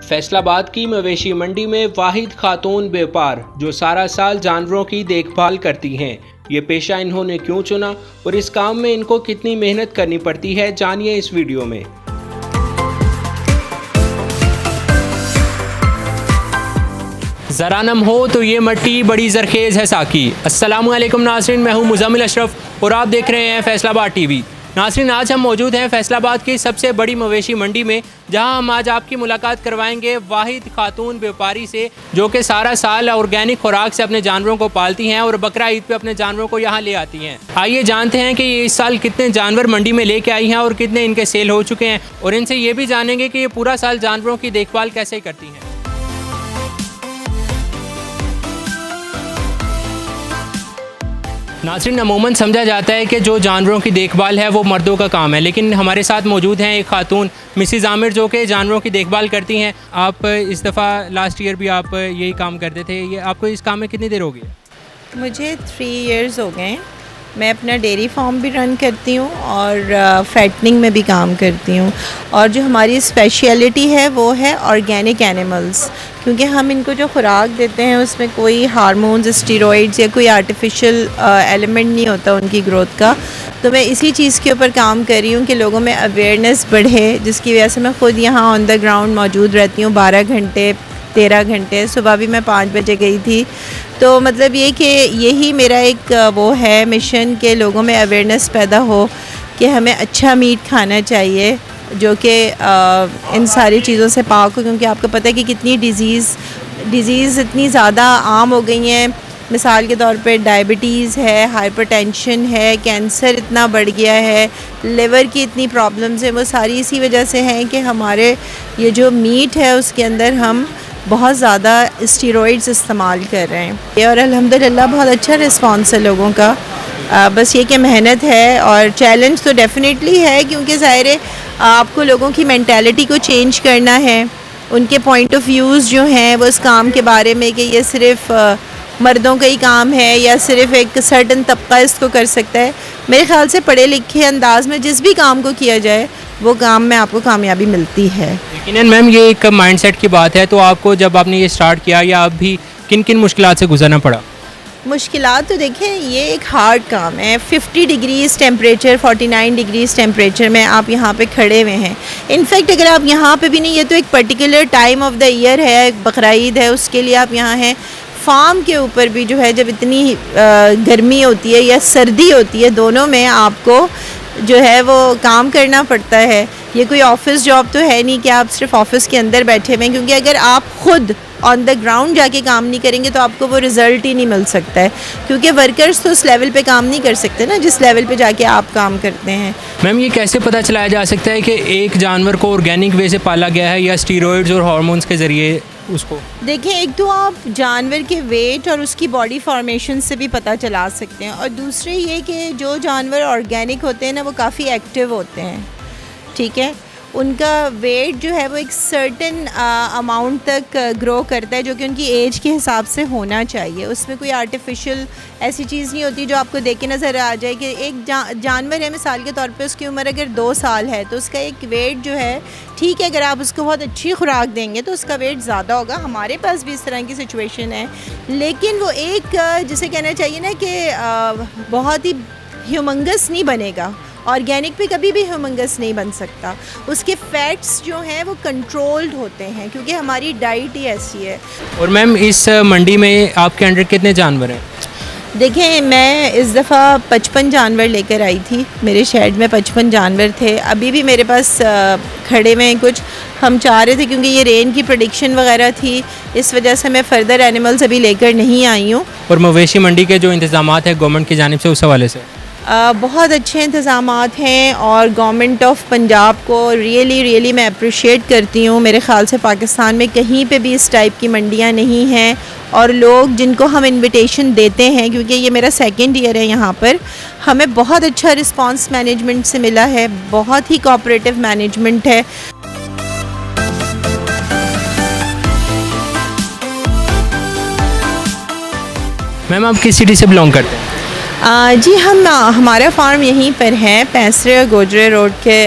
फैसलाबाद की मवेशी मंडी में वाहिद खातून व्यापार जो सारा साल जानवरों की देखभाल करती हैं। ये पेशा इन्होंने क्यों चुना और इस काम में इनको कितनी मेहनत करनी पड़ती है, जानिए इस वीडियो में। ज़रा नम हो तो ये मट्टी बड़ी जरखेज़ है साकी। अस्सलामुअलैकुम नाज़रीन, मैं हूँ मुज़म्मिल अशरफ और आप देख रहे हैं फैसलाबाद टीवी। नाज़रीन, आज हम मौजूद हैं फैसलाबाद की सबसे बड़ी मवेशी मंडी में, जहां हम आज आपकी मुलाकात करवाएंगे वाहिद खातून व्यापारी से, जो कि सारा साल ऑर्गेनिक खुराक से अपने जानवरों को पालती हैं और बकरा ईद पे अपने जानवरों को यहां ले आती हैं। आइए जानते हैं कि ये इस साल कितने जानवर मंडी में लेके आई हैं और कितने इनके सेल हो चुके हैं, और इनसे ये भी जानेंगे कि ये पूरा साल जानवरों की देखभाल कैसे करती हैं। नाज़रीन, अमूमन समझा जाता है कि जो जानवरों की देखभाल है वो मर्दों का काम है, लेकिन हमारे साथ मौजूद हैं एक खातून मिसिज़ आमिर, जो कि जानवरों की देखभाल करती हैं। आप इस दफ़ा लास्ट ईयर भी आप यही काम करते थे, ये आपको इस काम में कितनी देर हो गई? मुझे 3 इयर्स हो गए। मैं अपना डेयरी फार्म भी रन करती हूँ और फैटनिंग में भी काम करती हूँ, और जो हमारी स्पेशलिटी है वो है ऑर्गेनिक एनिमल्स, क्योंकि हम इनको जो खुराक देते हैं उसमें कोई हार्मोन्स, स्टेरॉइड्स या कोई आर्टिफिशियल एलिमेंट नहीं होता उनकी ग्रोथ का। तो मैं इसी चीज़ के ऊपर काम कर रही हूँ कि लोगों में अवेयरनेस बढ़े, जिसकी वजह से मैं ख़ुद यहाँ ऑन द ग्राउंड मौजूद रहती हूँ 12 घंटे 13 घंटे। सुबह भी मैं 5 बजे गई थी। तो मतलब ये कि यही मेरा एक वो है मिशन कि लोगों में अवेयरनेस पैदा हो कि हमें अच्छा मीट खाना चाहिए, जो कि इन सारी चीज़ों से पाक हो, क्योंकि आपको पता है कि कितनी डिज़ीज़ इतनी ज़्यादा आम हो गई हैं। मिसाल के तौर पे डायबिटीज़ है, हाइपरटेंशन है, कैंसर इतना बढ़ गया है, लिवर की इतनी प्रॉब्लम्स हैं। वो सारी इसी वजह से हैं कि हमारे ये जो मीट है उसके अंदर हम बहुत ज़्यादा स्टेरॉइड्स इस्तेमाल कर रहे हैं, और अल्हम्दुलिल्लाह बहुत अच्छा रिस्पॉन्स है लोगों का। बस ये कि मेहनत है और चैलेंज तो डेफिनेटली है, क्योंकि ज़ाहिर है आपको लोगों की मेंटालिटी को चेंज करना है, उनके पॉइंट ऑफ व्यूज़ जो हैं वो इस काम के बारे में कि ये सिर्फ़ मर्दों का ही काम है या सिर्फ़ एक सर्टन तबका इसको कर सकता है। मेरे ख़्याल से पढ़े लिखे अंदाज में जिस भी काम को किया जाए वो काम में आपको कामयाबी मिलती है। लेकिन मैम, ये एक माइंडसेट की बात है, तो आपको जब आपने ये स्टार्ट किया या आप भी किन किन मुश्किलात से गुजरना पड़ा? मुश्किलात तो देखें, ये एक हार्ड काम है। 50 डिग्रीज़ टेम्परेचर, 49 डिग्रीज़ टेम्परेचर में आप यहाँ पे खड़े हुए हैं। इनफैक्ट अगर आप यहाँ पे भी नहीं, ये तो एक particular time of the year है, बकरा ईद है, उसके लिए आप यहाँ हैं। फार्म के ऊपर भी जो है जब इतनी गर्मी होती है या सर्दी होती है, दोनों में आपको जो है वो काम करना पड़ता है। ये कोई ऑफिस जॉब तो है नहीं कि आप सिर्फ ऑफिस के अंदर बैठे हुए हैं, क्योंकि अगर आप ख़ुद ऑन द ग्राउंड जाके काम नहीं करेंगे तो आपको वो रिज़ल्ट ही नहीं मिल सकता है, क्योंकि वर्कर्स तो उस लेवल पे काम नहीं कर सकते ना जिस लेवल पे जाके आप काम करते हैं। मैम, ये कैसे पता चलाया जा सकता है कि एक जानवर को ऑर्गेनिक वे से पाला गया है या स्टीरॉइड्स और हार्मोन्स के ज़रिए उसको? देखें, एक तो आप जानवर के वेट और उसकी बॉडी फॉर्मेशन से भी पता चला सकते हैं, और दूसरे ये कि जो जानवर ऑर्गेनिक होते हैं ना वो काफ़ी एक्टिव होते हैं, ठीक है। उनका वेट जो है वो एक सर्टेन अमाउंट तक ग्रो करता है, जो कि उनकी एज के हिसाब से होना चाहिए। उसमें कोई आर्टिफिशियल ऐसी चीज़ नहीं होती जो आपको देख के नज़र आ जाए कि एक जानवर है, मिसाल के तौर पे उसकी उम्र अगर 2 साल है तो उसका एक वेट जो है, ठीक है, अगर आप उसको बहुत अच्छी खुराक देंगे तो उसका वेट ज़्यादा होगा। हमारे पास भी इस तरह की सिचुएशन है, लेकिन वो एक जिसे कहना चाहिए ना कि बहुत ही ह्यूमंगस नहीं बनेगा। ऑर्गेनिक पे कभी भी ह्यूमंगस नहीं बन सकता। उसके फैट्स जो हैं वो कंट्रोल्ड होते हैं, क्योंकि हमारी डाइट ही ऐसी है। और मैम, इस मंडी में आपके अंडर कितने जानवर हैं? देखें, मैं इस दफ़ा 55 जानवर लेकर आई थी। मेरे शेड में 55 जानवर थे। अभी भी मेरे पास खड़े में कुछ हम चाह रहे थे, क्योंकि ये रेन की प्रेडिक्शन वगैरह थी, इस वजह से मैं फ़र्दर एनिमल्स अभी लेकर नहीं आई हूँ। और मवेशी मंडी के जो इंतज़ामात हैं गवर्नमेंट की जानिब से, उस हवाले से बहुत अच्छे इंतज़ामात हैं, और गवर्नमेंट ऑफ पंजाब को रियली मैं अप्रिशिएट करती हूँ। मेरे ख़्याल से पाकिस्तान में कहीं पे भी इस टाइप की मंडियाँ नहीं हैं, और लोग जिनको हम इनविटेशन देते हैं, क्योंकि ये मेरा 2nd ईयर है यहाँ पर, हमें बहुत अच्छा रिस्पांस मैनेजमेंट से मिला है, बहुत ही कोऑपरेटिव मैनेजमेंट है। मैम, आप किस सिटी से बिलोंग करते हैं? जी हमारा फार्म यहीं पर है, पैंसरे और गोजरे रोड के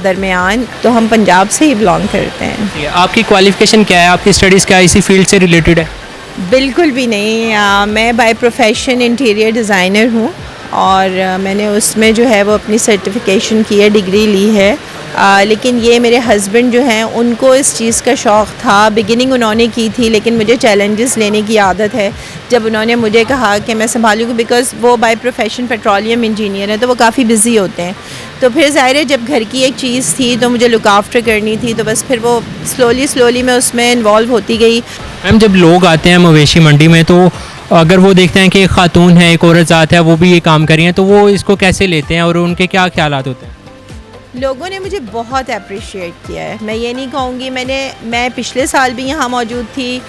दरमियान, तो हम पंजाब से ही बिलोंग करते हैं। ये आपकी क्वालिफ़िकेशन क्या है, आपकी स्टडीज़ क्या इसी फील्ड से रिलेटेड है? बिल्कुल भी नहीं, मैं बाय प्रोफेशन इंटीरियर डिज़ाइनर हूँ और मैंने उसमें जो है वो अपनी सर्टिफिकेशन की है, डिग्री ली है। लेकिन ये मेरे हस्बैंड जो हैं उनको इस चीज़ का शौक़ था, बिगिनिंग उन्होंने की थी, लेकिन मुझे चैलेंजेस लेने की आदत है। जब उन्होंने मुझे कहा कि मैं संभालूँगी, बिकॉज़ वो बाय प्रोफेशन पेट्रोलियम इंजीनियर है, तो वो काफ़ी बिज़ी होते हैं। तो फिर ज़ाहिर है जब घर की एक चीज़ थी तो मुझे लुक आफ्टर करनी थी, तो बस फिर वो स्लोली मैं उसमें इन्वॉल्व होती गई। मैम, जब लोग आते हैं मवेशी मंडी में तो अगर वो देखते हैं कि एक खातून है, एक औरत ज़ात है, वो भी ये काम कर रही हैं, तो वो इसको कैसे लेते हैं और उनके क्या ख्यालात होते हैं? लोगों ने मुझे बहुत अप्रिशिएट किया है। मैं ये नहीं कहूँगी, मैं पिछले साल भी यहाँ मौजूद थी,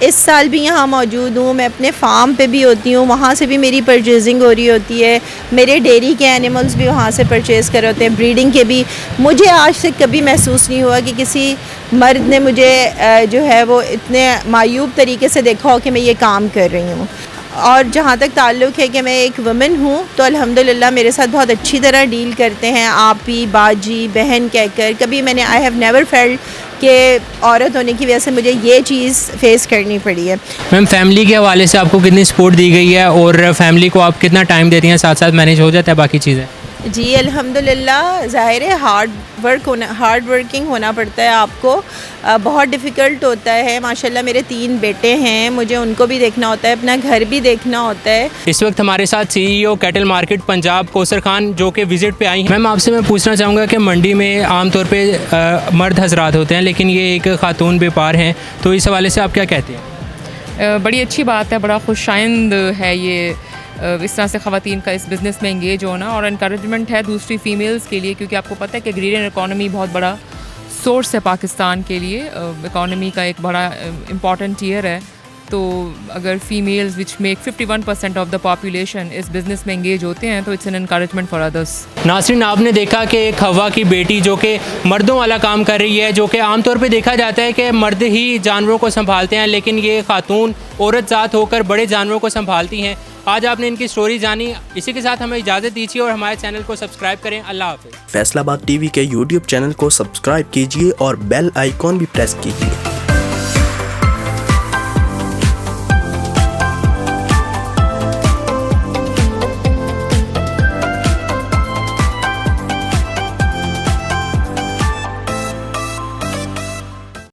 इस साल भी यहाँ मौजूद हूँ। मैं अपने फार्म पे भी होती हूँ, वहाँ से भी मेरी परचेजिंग हो रही होती है। मेरे डेयरी के एनिमल्स भी वहाँ से परचेज़ कर होते हैं, ब्रीडिंग के भी। मुझे आज तक कभी महसूस नहीं हुआ कि किसी मर्द ने मुझे जो है वो इतने मायूब तरीके से देखा हो कि मैं ये काम कर रही हूँ। और जहाँ तक ताल्लुक़ है कि मैं एक वुमेन हूँ, तो अल्हम्दुलिल्लाह मेरे साथ बहुत अच्छी तरह डील करते हैं, आपी, बाजी, बहन कहकर। कभी मैंने आई हैव नेवर फेल्ट कि औरत होने की वजह से मुझे ये चीज़ फेस करनी पड़ी है। मैम, फैमिली के हवाले से आपको कितनी सपोर्ट दी गई है और फैमिली को आप कितना टाइम देती हैं, साथ साथ मैनेज हो जाता है बाकी चीज़ें? जी अल्हम्दुलिल्लाह, ज़ाहिर है हार्ड वर्किंग होना पड़ता है आपको, बहुत डिफ़िकल्ट होता है। माशाल्लाह मेरे 3 बेटे हैं, मुझे उनको भी देखना होता है, अपना घर भी देखना होता है। इस वक्त हमारे साथ CEO cattle market Punjab Kausar Khan जो कि विज़िट पे आई हैं। मैम, आपसे मैं पूछना चाहूँगा कि मंडी में आमतौर पे मर्द हजरात होते हैं, लेकिन ये एक खातून व्यापार हैं, तो इस हवाले से आप क्या कहते हैं? बड़ी अच्छी बात है, बड़ा खुशाइंद है ये इस तरह से ख़वातीन का इस बिज़नेस में इंगेज होना, और इनकरेजमेंट है दूसरी फ़ीमेल्स के लिए, क्योंकि आपको पता है कि एग्रीरियन इकॉनमी बहुत बड़ा सोर्स है पाकिस्तान के लिए, इकॉनमी का एक बड़ा इम्पॉर्टेंट ईयर है। तो अगर females which make 51% of the population इस बिज़नेस में इंगेज होते हैं, तो it's an encouragement for others. Nasreen, आपने देखा कि एक हवा की बेटी जो कि मर्दों वाला काम कर रही है, जो कि आमतौर पे देखा जाता है कि मर्द ही जानवरों को संभालते हैं, लेकिन ये खातून औरत ज़ात होकर बड़े जानवरों को संभालती हैं। आज आपने इनकी स्टोरी जानी। इसी के साथ हमें इजाज़त दीजिए और हमारे चैनल को सब्सक्राइब करें। अल्लाह हाफ़िज़। फैसलाबाद टीवी के YouTube चैनल को सब्सक्राइब कीजिए और बेल आइकॉन भी प्रेस कीजिए।